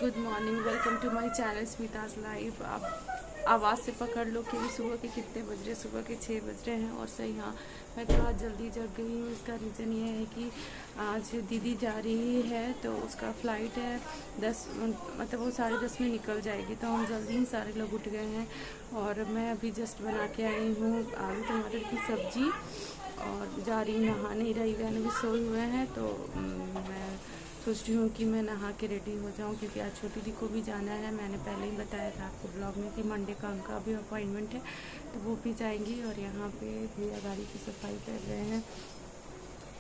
Good morning, welcome to my channel Smita's live. आप आवाज़ से पकड़ लो कि सुबह के कितने बज रहे। सुबह के 6 बज रहे हैं और सही हाँ मैं थोड़ा जल्दी जग गई हूँ। इसका रीज़न ये है कि आज दीदी जा रही है तो उसका फ़्लाइट है 10 मतलब वो 10:30 में निकल जाएगी, तो हम जल्दी ही सारे लोग उठ गए हैं। और मैं अभी जस्ट बना के आई हूँ आलू टमाटर की सब्ज़ी और जा रही हूँ नहाने। रही बहन भी सोए हुए हैं तो मैं सोच रही हूँ कि मैं नहा के रेडी हो जाऊँ, क्योंकि आज छोटी दी को भी जाना है। मैंने पहले ही बताया था आपको ब्लॉग में कि मंडे का उनका भी अपॉइंटमेंट है, तो वो भी जाएंगी। और यहाँ पे भैया गाड़ी की सफाई कर रहे हैं,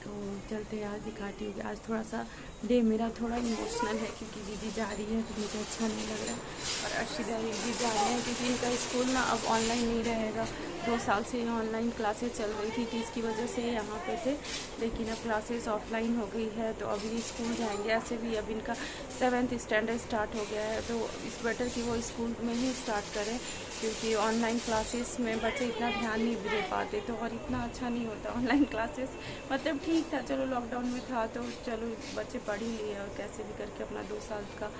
तो चलते हैं। आज दिखाती हूँ कि आज थोड़ा सा डे मेरा थोड़ा इमोशनल है, क्योंकि दीदी जा रही है तो मुझे अच्छा नहीं लग रहा है। और अर्शिदा भी जा रहे हैं, क्योंकि इनका स्कूल ना अब ऑनलाइन नहीं रहेगा। 2 साल से ऑनलाइन क्लासेस चल रही थी, टीच की वजह से यहाँ पे थे, लेकिन अब क्लासेस ऑफलाइन हो गई है, तो अभी स्कूल जाएंगे। ऐसे भी अब इनका 7th स्टैंडर्ड स्टार्ट हो गया है, तो इस बेटर कि वो स्कूल में ही स्टार्ट करें, क्योंकि ऑनलाइन क्लासेस में बच्चे इतना ध्यान नहीं दे पाते, तो और इतना अच्छा नहीं होता ऑनलाइन क्लासेस। मतलब ठीक था, चलो लॉकडाउन में था तो चलो बच्चे पढ़ ही लिए और कैसे भी करके अपना 2 साल का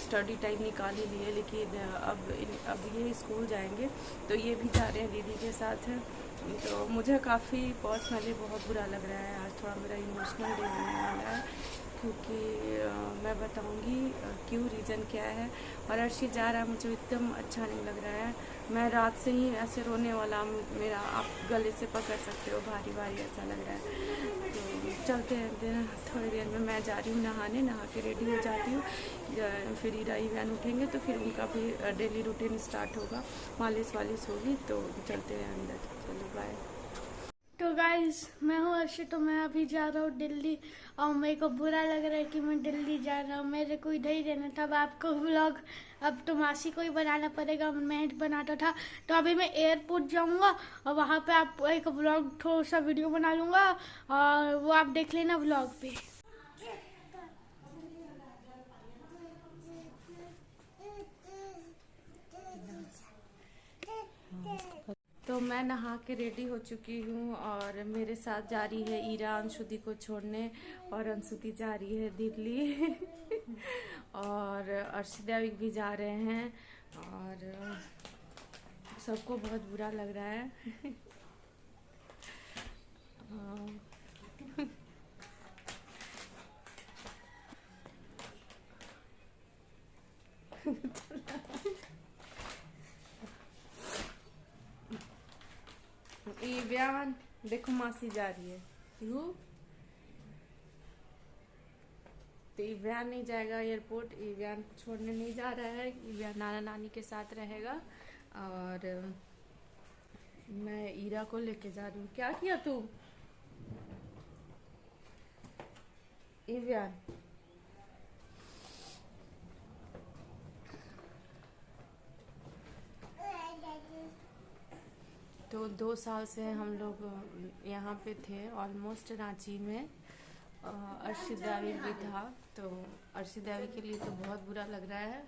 स्टडी टाइम निकाल ही लिए। लेकिन अब ये स्कूल जाएंगे, तो ये भी जा रहे हैं दीदी के साथ। तो मुझे काफ़ी पर्सनली बहुत बुरा लग रहा है। आज थोड़ा मेरा इमोशनल डे होने वाला है, क्योंकि मैं बताऊंगी क्यों, रीज़न क्या है। और अर्शी जा रहा है, मुझे एकदम अच्छा नहीं लग रहा है। मैं रात से ही ऐसे रोने वाला, मेरा आप गले से पकड़ सकते हो, भारी भारी ऐसा लग रहा है। तो चलते हैं, थोड़ी देर में मैं जा रही हूँ नहाने। नहा के रेडी हो जाती हूँ, फिर ईराई वैन उठेंगे तो फिर उनका भी डेली रूटीन स्टार्ट होगा। मालिश वालिश होगी तो चलते हैं अंदर। चलो बाय। तो गाइज, मैं हूँ अर्शी। तो मैं अभी जा रहा हूँ दिल्ली, और मेरे को बुरा लग रहा है कि मैं दिल्ली जा रहा हूँ। मेरे को इधर ही रहना था। अब आपको व्लॉग अब तो मासी को ही बनाना पड़ेगा, मैं बनाता था। तो अभी मैं एयरपोर्ट जाऊँगा और वहाँ पे आप एक व्लॉग थोड़ा सा वीडियो बना लूँगा, और वो आप देख लेना व्लॉग पे। तो मैं नहा के रेडी हो चुकी हूँ और मेरे साथ जा रही है ईरा अंशुदी को छोड़ने, और अंशुदी जा रही है दिल्ली और अर्शिदा भी जा रहे हैं, और सबको बहुत बुरा लग रहा है ईव्यान देखो मासी जा रही है। यू तो ईव्यान नहीं जाएगा एयरपोर्ट, ईव्यान को छोड़ने नहीं जा रहा है। ईव्यान नाना नानी के साथ रहेगा, और मैं ईरा को लेके जा रही हूँ। क्या किया तू ईव्यान? तो 2 साल से हम लोग यहाँ पे थे, ऑलमोस्ट रांची में। अर्शिदा भी था, तो अर्शिदा के लिए तो बहुत बुरा लग रहा है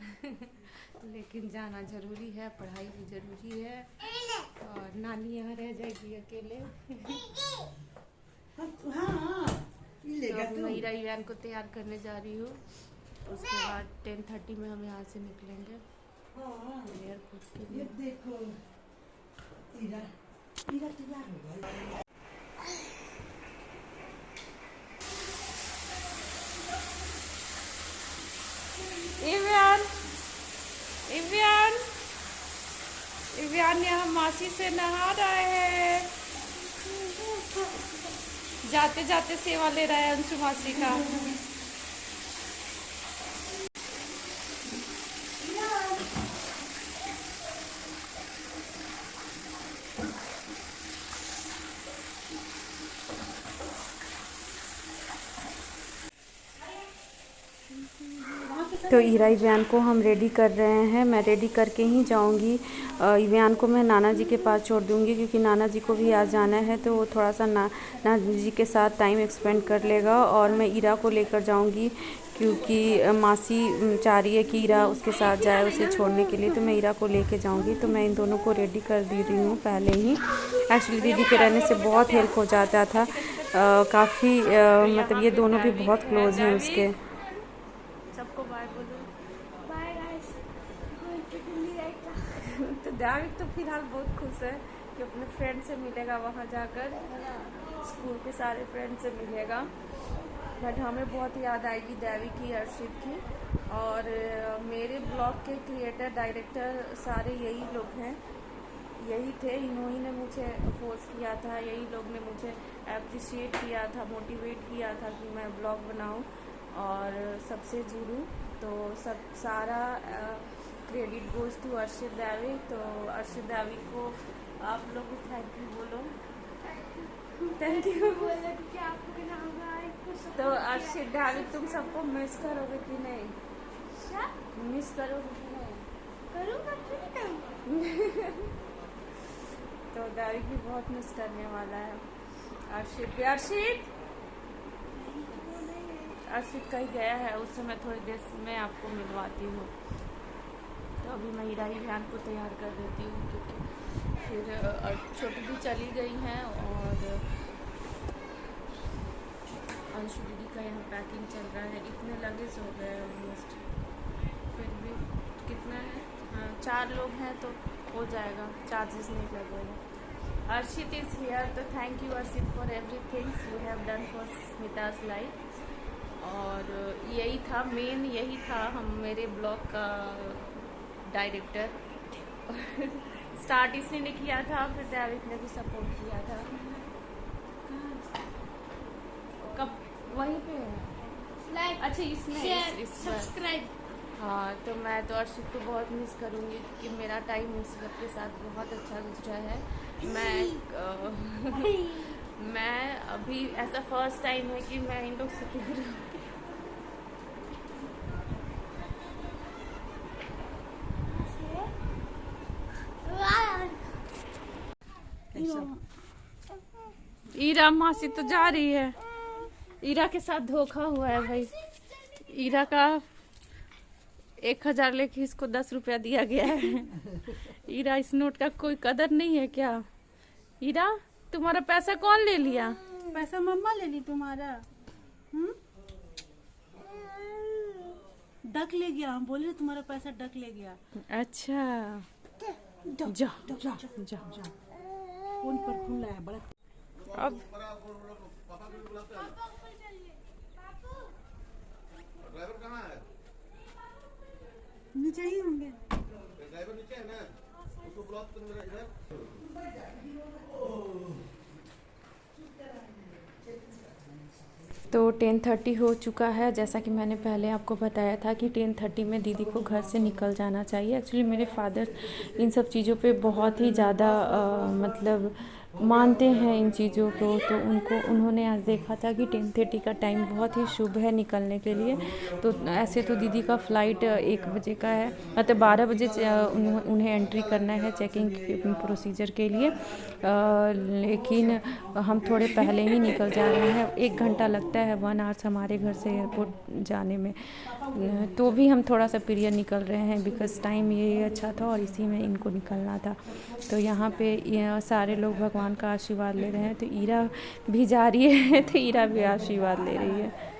लेकिन जाना ज़रूरी है, पढ़ाई भी ज़रूरी है, और नानी यहाँ रह जाएगी अकेले तो मैं ईरा ईवान को तैयार करने जा रही हूँ। उसके बाद 10:30 में हम यहाँ से निकलेंगे एयरपोर्ट के लिए। देखो ईरा तैयार हो गई। इव्यान इव्यान इव्यान यहाँ मासी से नहा रहे हैं, जाते जाते सेवा ले रहा है अंशु मासी का। तो ईरा इव्यान को हम रेडी कर रहे हैं। मैं रेडी करके ही जाऊंगी। इव्यान को मैं नाना जी के पास छोड़ दूंगी, क्योंकि नाना जी को भी आज जाना है, तो वो थोड़ा सा नाना जी के साथ टाइम एक्सपेंड कर लेगा। और मैं ईरा को लेकर जाऊंगी, क्योंकि मासी चाह रही है कि ईरा उसके साथ जाए उसे छोड़ने के लिए, तो मैं ईरा को लेके जाऊंगी। तो मैं इन दोनों को रेडी कर दी रही हूँ पहले ही। एक्चुअली दीदी के रहने से बहुत हेल्प हो जाता था, काफ़ी मतलब ये दोनों भी बहुत क्लोज हैं उसके। सबको बाय बोलो। दैविक तो फिलहाल बहुत खुश है कि अपने फ्रेंड से मिलेगा, वहाँ जाकर स्कूल के सारे फ्रेंड से मिलेगा। बट हमें बहुत याद आएगी दैविक की, अर्शित की। और मेरे ब्लॉग के क्रिएटर डायरेक्टर सारे यही लोग हैं, यही थे, इन्होंने ने मुझे फोर्स किया था, यही लोग ने मुझे अप्रिशिएट किया था, मोटिवेट किया था कि मैं ब्लॉग बनाऊं और सबसे जुड़ूं। तो सब सारा क्रेडिट गोज़ टू अर्शित दैविक। तो अर्शित दैविक को आप लोग थैंक यू बोलो। Thank you. तो अर्शित दैविक तुम सबको मिस करोगे कि नहीं? मिस करोगे कि नहीं? तो दैविक भी बहुत मिस करने वाला है अर्शित भी। अर्शित कहीं गया है, उससे मैं थोड़ी देर में आपको मिलवाती हूँ। तो अभी मैं हीरा बयान को तैयार कर देती हूँ क्योंकि फिर छोटी भी चली गई हैं और अंशु दीदी का यहाँ पैकिंग चल रहा है। इतने लगेज हो गए ऑलमोस्ट, फिर भी कितना है, हाँ 4 लोग हैं तो हो जाएगा, चार्जेस नहीं लगेगा। अर्शित इज़ हियर, तो thank you Arshit for everything you have done for Smita's life. और यही था मेन, यही था हम मेरे ब्लॉग का डायरेक्टर। स्टार्ट इसने ने किया था, फिर दैविक ने भी सपोर्ट किया था। कब वहीं पे है लाइक, अच्छा इसमें शेयर, इस सब्सक्राइब। हाँ, तो मैं तो अर्शित को बहुत मिस करूँगी क्योंकि मेरा टाइम उस सबके साथ बहुत अच्छा गुजरा है। मैं अभी ऐसा फर्स्ट टाइम है कि मैं इन लोग से दूर हूँ। ईरा मासी तो जा रही है, ईरा के साथ धोखा हुआ है भाई। ईरा का 1000 लेके इसको 10 रुपया दिया गया है। ईरा इस नोट का कोई कदर नहीं है क्या? ईरा तुम्हारा पैसा कौन ले लिया? पैसा मम्मा ले ली तुम्हारा। डक ले गया, हम बोले तुम्हारा पैसा डक ले गया। अच्छा जा जा जा जा। फोन पर खुला है बड़ा। अब ड्राइवर कहाँ है? नीचे ही होंगे। ड्राइवर नीचे है ना, उसको ब्लॉक कर मेरा इधर। तो 10:30 हो चुका है। जैसा कि मैंने पहले आपको बताया था कि 10:30 में दीदी को घर से निकल जाना चाहिए। एक्चुअली मेरे फादर इन सब चीज़ों पे बहुत ही ज़्यादा मतलब मानते हैं इन चीज़ों को। तो उन्होंने आज देखा था कि 10:30 का टाइम बहुत ही शुभ है निकलने के लिए। तो ऐसे तो दीदी का फ़्लाइट 1 बजे का है, मतलब 12 बजे उन्हें एंट्री करना है चेकिंग प्रोसीजर के लिए। लेकिन हम थोड़े पहले ही निकल जा रहे हैं। 1 घंटा लगता है 1 आवर्स हमारे घर से एयरपोर्ट जाने में। तो भी हम थोड़ा सा पीरियड निकल रहे हैं बिकॉज़ टाइम ये अच्छा था और इसी में इनको निकलना था। तो यहाँ पे सारे लोग भगवान का आशीर्वाद ले रहे हैं। तो ईरा भी जा रही है, तो ईरा भी आशीर्वाद ले रही है।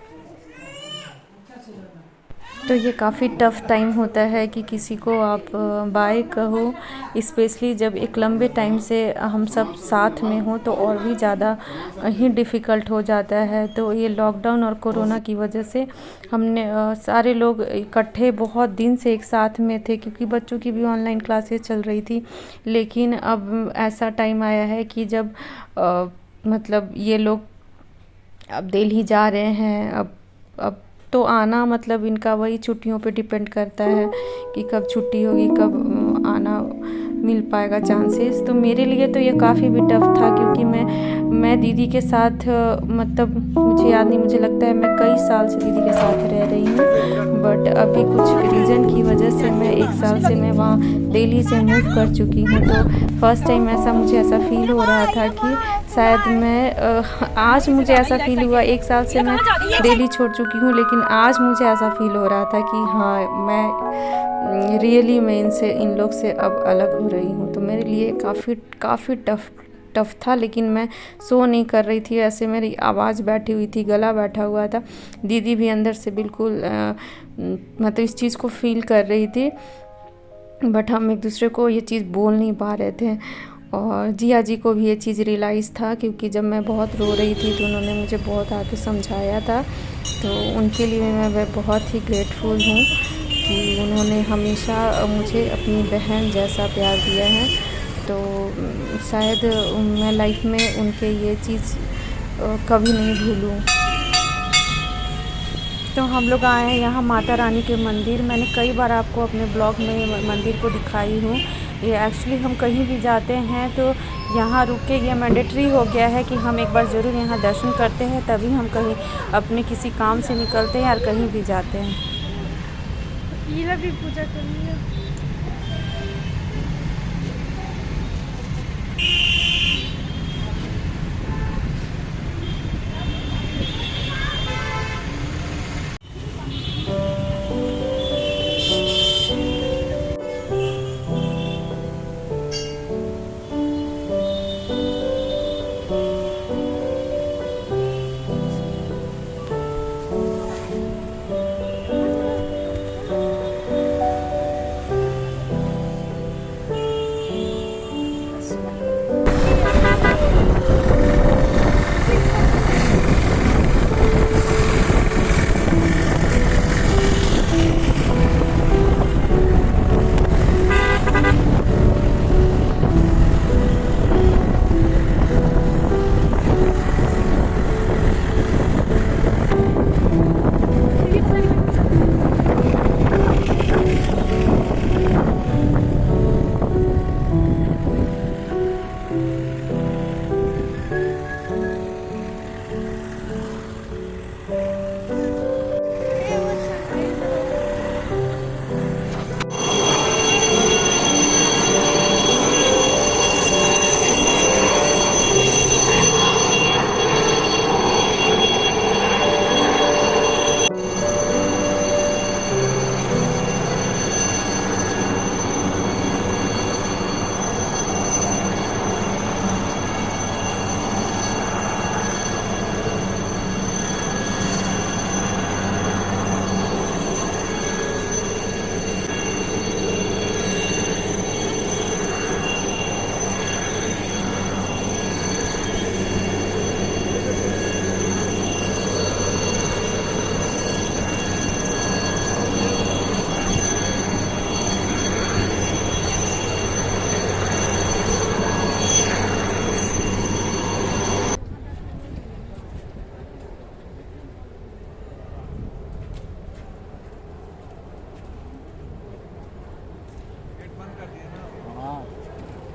तो ये काफ़ी टफ़ टाइम होता है कि किसी को आप बाय कहो, स्पेशली जब एक लंबे टाइम से हम सब साथ में हों तो और भी ज़्यादा ही डिफ़िकल्ट हो जाता है। तो ये लॉकडाउन और कोरोना की वजह से हमने सारे लोग इकट्ठे बहुत दिन से एक साथ में थे क्योंकि बच्चों की भी ऑनलाइन क्लासेस चल रही थी। लेकिन अब ऐसा टाइम आया है कि जब मतलब ये लोग अब दिल्ली जा रहे हैं। अब तो आना मतलब इनका वही छुट्टियों पे डिपेंड करता है कि कब छुट्टी होगी, कब आना मिल पाएगा चांसेस। तो मेरे लिए तो ये काफ़ी भी टफ था क्योंकि मैं दीदी के साथ मतलब मुझे याद नहीं, मुझे लगता है मैं कई साल से दीदी के साथ रह रही हूँ। बट अभी कुछ रीज़न की वजह से मैं 1 साल से मैं वहाँ दिल्ली से मूव कर चुकी हूँ। तो फर्स्ट टाइम मुझे ऐसा फील हो रहा था कि शायद मैं आज मुझे ऐसा फील हुआ। 1 साल से मैं दिल्ली छोड़ चुकी हूँ लेकिन आज मुझे ऐसा फील हो रहा था कि हाँ मैं रियली मैं इन लोग से अब अलग हो रही हूँ। तो मेरे लिए काफ़ी टफ था। लेकिन मैं सो नहीं कर रही थी, ऐसे मेरी आवाज़ बैठी हुई थी, गला बैठा हुआ था। दीदी भी अंदर से बिल्कुल मतलब इस चीज़ को फील कर रही थी। बट हम एक दूसरे को ये चीज़ बोल नहीं पा रहे थे। और जिया जी को भी ये चीज़ रियलाइज़ था, क्योंकि जब मैं बहुत रो रही थी तो उन्होंने मुझे बहुत आके समझाया था। तो उनके लिए मैं बहुत ही ग्रेटफुल हूँ कि उन्होंने हमेशा मुझे अपनी बहन जैसा प्यार दिया है। तो शायद मैं लाइफ में उनके ये चीज़ कभी नहीं भूलूँ। तो हम लोग आए हैं यहाँ माता रानी के मंदिर। मैंने कई बार आपको अपने ब्लॉग में मंदिर को दिखाई हूँ। ये एक्चुअली हम कहीं भी जाते हैं तो यहाँ रुक के ये मैंडेटरी हो गया है कि हम एक बार ज़रूर यहाँ दर्शन करते हैं, तभी हम कहीं अपने किसी काम से निकलते हैं और कहीं भी जाते हैं। हीरा भी पूजा कर लिया।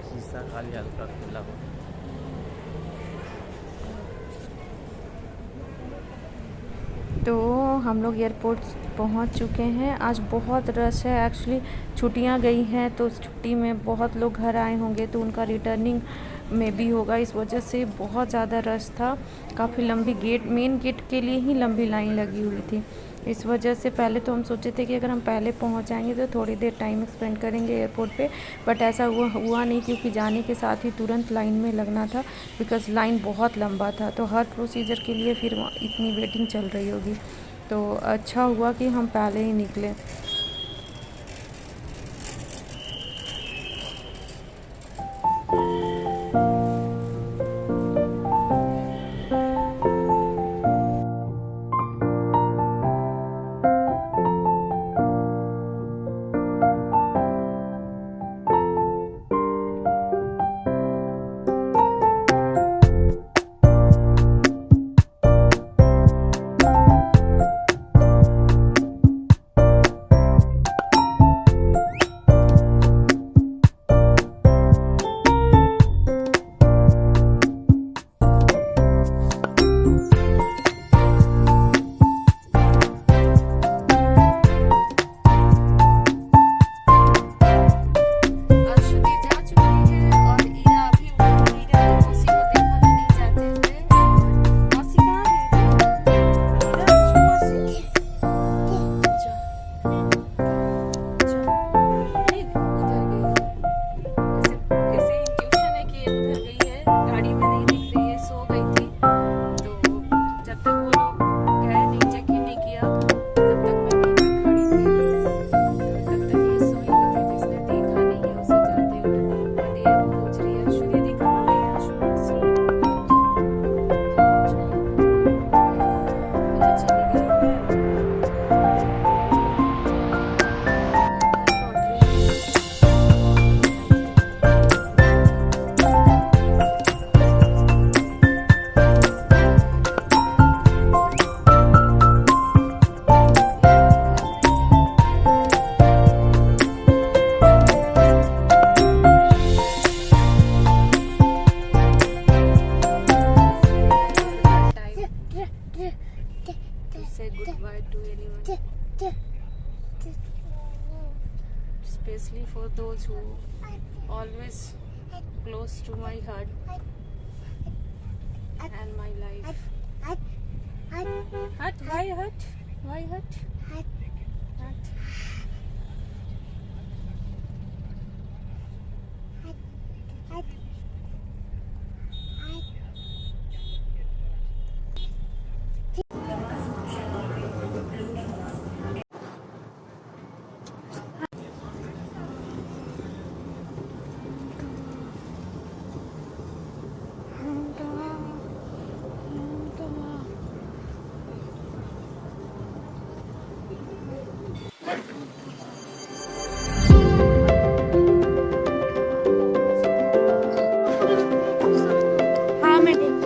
शीशा खाली हल्का खुला हो। तो हम लोग एयरपोर्ट पहुंच चुके हैं। आज बहुत रश है, एक्चुअली छुट्टियां गई हैं तो उस छुट्टी में बहुत लोग घर आए होंगे, तो उनका रिटर्निंग में भी होगा, इस वजह से बहुत ज़्यादा रश था। काफ़ी लंबी मेन गेट के लिए ही लंबी लाइन लगी हुई थी। इस वजह से पहले तो हम सोचे थे कि अगर हम पहले पहुंच जाएंगे तो थोड़ी देर टाइम स्पेंड करेंगे एयरपोर्ट पे, बट ऐसा हुआ नहीं, क्योंकि जाने के साथ ही तुरंत लाइन में लगना था, बिकॉज़ लाइन बहुत लंबा था। तो हर प्रोसीजर के लिए फिर इतनी वेटिंग चल रही होगी। तो अच्छा हुआ कि हम पहले ही निकले। for those who always close to my heart and my life. Hut? Why hut? Why hut? Hut. हाँ मैं देखा।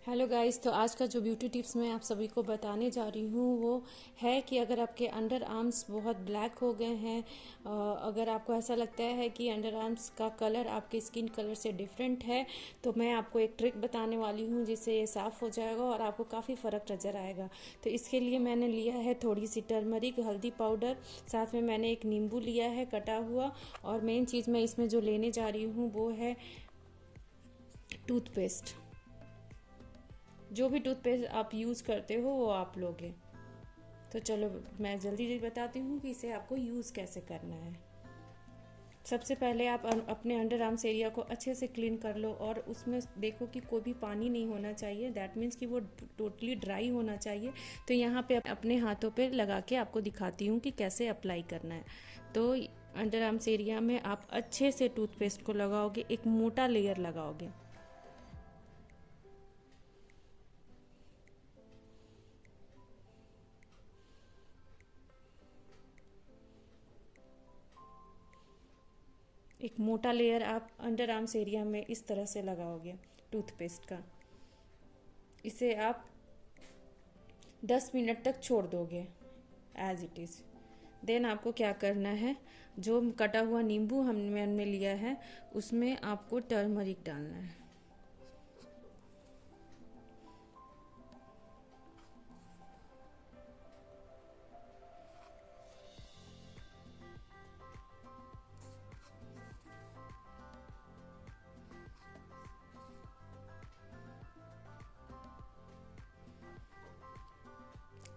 हेलो गाइस, तो आज का जो ब्यूटी टिप्स मैं आप सभी को बताने जा रही हूँ वो है कि अगर आपके अंडर आर्म्स बहुत ब्लैक हो गए हैं, अगर आपको ऐसा लगता है कि अंडर आर्म्स का कलर आपके स्किन कलर से डिफरेंट है, तो मैं आपको एक ट्रिक बताने वाली हूँ जिससे ये साफ़ हो जाएगा और आपको काफ़ी फ़र्क नज़र आएगा। तो इसके लिए मैंने लिया है थोड़ी सी टर्मरिक, हल्दी पाउडर, साथ में मैंने एक नींबू लिया है कटा हुआ, और मेन चीज़ मैं इसमें जो लेने जा रही हूँ वो है टूथपेस्ट। जो भी टूथपेस्ट आप यूज़ करते हो वो आप लोगे। तो चलो मैं जल्दी बताती हूँ कि इसे आपको यूज़ कैसे करना है। सबसे पहले आप अपने अंडर आर्म्स एरिया को अच्छे से क्लीन कर लो और उसमें देखो कि कोई भी पानी नहीं होना चाहिए। दैट मीन्स कि वो टोटली ड्राई होना चाहिए। तो यहाँ पे अपने हाथों पे लगा के आपको दिखाती हूँ कि कैसे अप्लाई करना है। तो अंडर आर्म्स एरिया में आप अच्छे से टूथपेस्ट को लगाओगे, एक मोटा लेयर लगाओगे। एक मोटा लेयर आप अंडर आर्म्स एरिया में इस तरह से लगाओगे टूथपेस्ट का। इसे आप 10 मिनट तक छोड़ दोगे एज इट इज़। देन आपको क्या करना है, जो कटा हुआ नींबू हमने लिया है उसमें आपको टर्मरिक डालना है।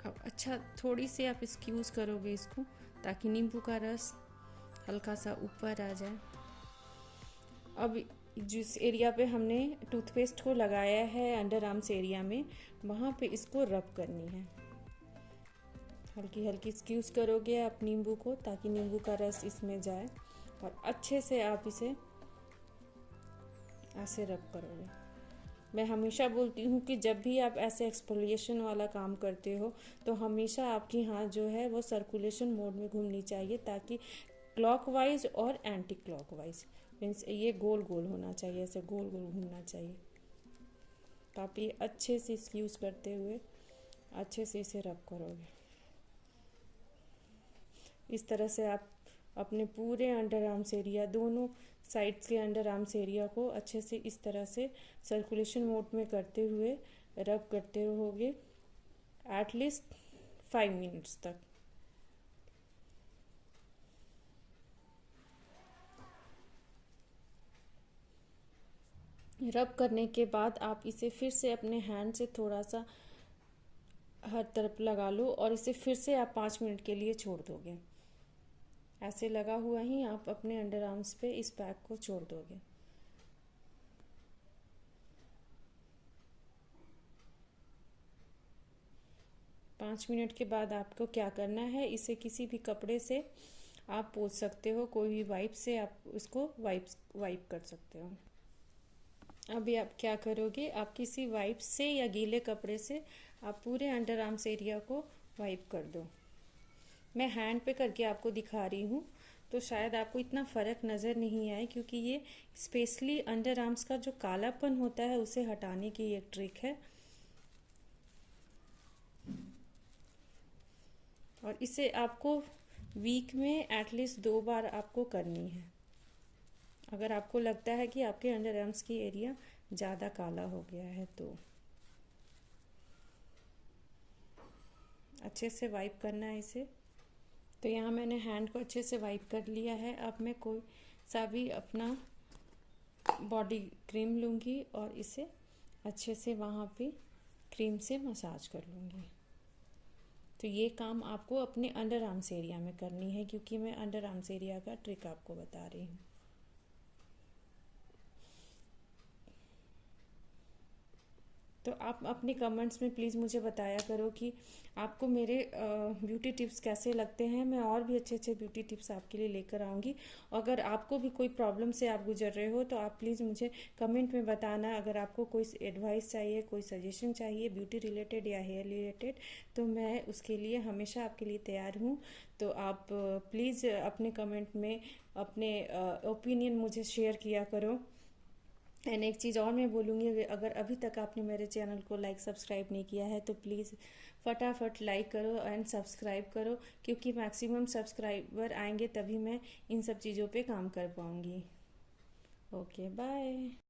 अब अच्छा थोड़ी सी आप स्क्यूज़ करोगे इसको, ताकि नींबू का रस हल्का सा ऊपर आ जाए। अब जिस एरिया पे हमने टूथपेस्ट को लगाया है अंडर आर्म्स एरिया में, वहाँ पे इसको रब करनी है। हल्की हल्की स्क्यूज़ करोगे आप नींबू को, ताकि नींबू का रस इसमें जाए, और अच्छे से आप इसे ऐसे रब करोगे। मैं हमेशा बोलती हूँ कि जब भी आप ऐसे एक्सफोलिएशन वाला काम करते हो तो हमेशा आपकी हाथ जो है वो सर्कुलेशन मोड में घूमनी चाहिए, ताकि क्लॉकवाइज और एंटी क्लॉकवाइज, मीन्स ये गोल गोल होना चाहिए, ऐसे गोल गोल घूमना चाहिए। तो आप ये अच्छे से इसकी यूज़ करते हुए अच्छे से इसे रब करोगे। इस तरह से आप अपने पूरे अंडर आर्म्स एरिया, दोनों साइड्स के अंडर आर्म्स एरिया को अच्छे से इस तरह से सर्कुलेशन मोड में करते हुए रब करते रहोगे एटलीस्ट 5 मिनट्स तक। रब करने के बाद आप इसे फिर से अपने हैंड से थोड़ा सा हर तरफ लगा लो और इसे फिर से आप 5 मिनट के लिए छोड़ दोगे। ऐसे लगा हुआ ही आप अपने अंडर आर्म्स पे इस पैक को छोड़ दोगे। पाँच मिनट के बाद आपको क्या करना है, इसे किसी भी कपड़े से आप पोंछ सकते हो, कोई भी वाइप से आप उसको वाइप कर सकते हो। अभी आप क्या करोगे, आप किसी वाइप से या गीले कपड़े से आप पूरे अंडर आर्म्स एरिया को वाइप कर दो। मैं हैंड पे करके आपको दिखा रही हूँ, तो शायद आपको इतना फ़र्क नज़र नहीं आए, क्योंकि ये स्पेशली अंडर आर्म्स का जो कालापन होता है उसे हटाने की एक ट्रिक है। और इसे आपको वीक में एटलीस्ट 2 बार आपको करनी है, अगर आपको लगता है कि आपके अंडर आर्म्स की एरिया ज़्यादा काला हो गया है। तो अच्छे से वाइप करना है इसे। तो यहाँ मैंने हैंड को अच्छे से वाइप कर लिया है। अब मैं कोई सा भी अपना बॉडी क्रीम लूँगी और इसे अच्छे से वहाँ पे क्रीम से मसाज कर लूँगी। तो ये काम आपको अपने अंडर आर्म्स एरिया में करनी है, क्योंकि मैं अंडर आर्म्स एरिया का ट्रिक आपको बता रही हूँ। तो आप अपने कमेंट्स में प्लीज़ मुझे बताया करो कि आपको मेरे ब्यूटी टिप्स कैसे लगते हैं। मैं और भी अच्छे अच्छे ब्यूटी टिप्स आपके लिए लेकर आऊँगी। अगर आपको भी कोई प्रॉब्लम से आप गुजर रहे हो तो आप प्लीज़ मुझे कमेंट में बताना। अगर आपको कोई एडवाइस चाहिए, कोई सजेशन चाहिए ब्यूटी रिलेटेड या हेयर रिलेटेड, तो मैं उसके लिए हमेशा आपके लिए तैयार हूँ। तो आप प्लीज़ अपने कमेंट में अपने ओपिनियन मुझे शेयर किया करो। एंड एक चीज़ और मैं बोलूँगी, अगर अभी तक आपने मेरे चैनल को लाइक सब्सक्राइब नहीं किया है तो प्लीज़ फटाफट लाइक करो एंड सब्सक्राइब करो, क्योंकि मैक्सिमम सब्सक्राइबर आएंगे तभी मैं इन सब चीज़ों पे काम कर पाऊँगी। Okay, bye.